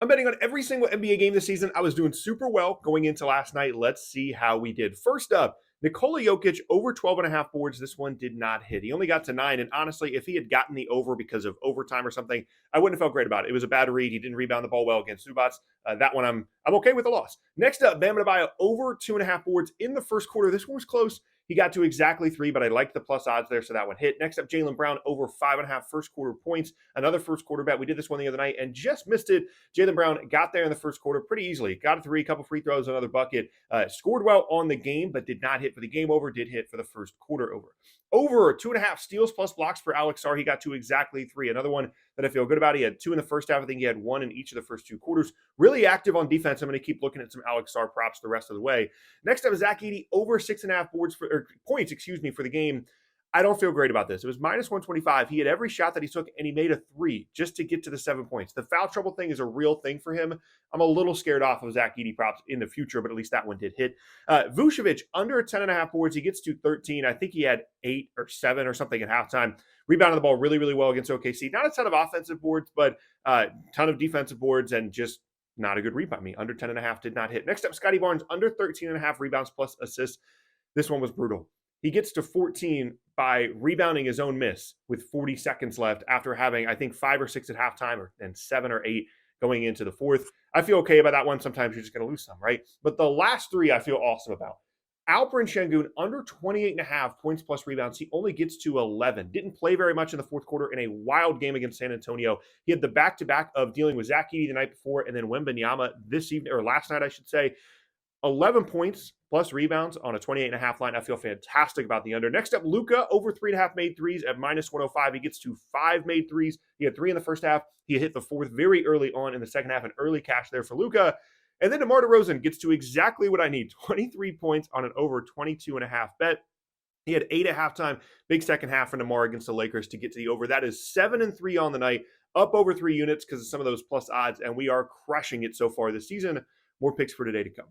I'm betting on every single NBA game this season. I was doing super well going into last night. Let's see how we did. First up, Nikola Jokic over 12 and a half boards. This one did not hit. He only got to 9. And honestly, if he had gotten the over because of overtime or something, I wouldn't have felt great about it. It was a bad read. He didn't rebound the ball well against Zubats. That one I'm okay with the loss. Next up, Bam Adebayo over 2.5 boards in the first quarter. This one was close. He got to exactly 3, but I liked the plus odds there, so that one hit. Next up, Jaylen Brown over 5.5 first quarter points. Another first quarter bet. We did this one the other night and just missed it. Jaylen Brown got there in the first quarter pretty easily. Got a 3, couple free throws, another bucket. Scored well on the game, but did not hit for the game over. Did hit for the first quarter over. Over 2.5 steals plus blocks for Alex Sarr. He got to exactly 3. Another one that I feel good about. He had 2 in the first half. I think he had 1 in each of the first 2 quarters. Really active on defense. I'm going to keep looking at some Alex Sarr props the rest of the way. Next up is Zach Edey over 6.5 points, for the game. I don't feel great about this. It was minus 125. He had every shot that he took, and he made a 3 just to get to the 7 points. The foul trouble thing is a real thing for him. I'm a little scared off of Zach Edey props in the future, but at least that one did hit. Vucevic under 10.5 boards. He gets to 13. I think he had 8 or 7 or something at halftime. Rebounded the ball really, really well against OKC. Not a ton of offensive boards, but a ton of defensive boards, and just not a good read by me. Under 10.5 did not hit. Next up, Scotty Barnes under 13.5 rebounds plus assists. This one was brutal. He gets to 14 by rebounding his own miss with 40 seconds left after having, I think, 5 or 6 at halftime and 7 or 8 going into the fourth. I feel okay about that one. Sometimes you're just going to lose some, right? But the last 3 I feel awesome about. Alperen Sengun under 28.5 points plus rebounds. He only gets to 11. Didn't play very much in the fourth quarter in a wild game against San Antonio. He had the back-to-back of dealing with Zach Edey the night before and then Wembanyama this evening, or last night, I should say. 11 points plus rebounds on a 28.5 line. I feel fantastic about the under. Next up, Luka over 3.5 made threes at minus 105. He gets to 5 made threes. He had 3 in the first half. He hit the 4th very early on in the second half. An early cash there for Luka. And then DeMar DeRozan gets to exactly what I need. 23 points on an over 22.5 bet. He had 8 at halftime. Big second half for DeMar against the Lakers to get to the over. That is 7-3 on the night. Up over 3 units because of some of those plus odds. And we are crushing it so far this season. More picks for today to come.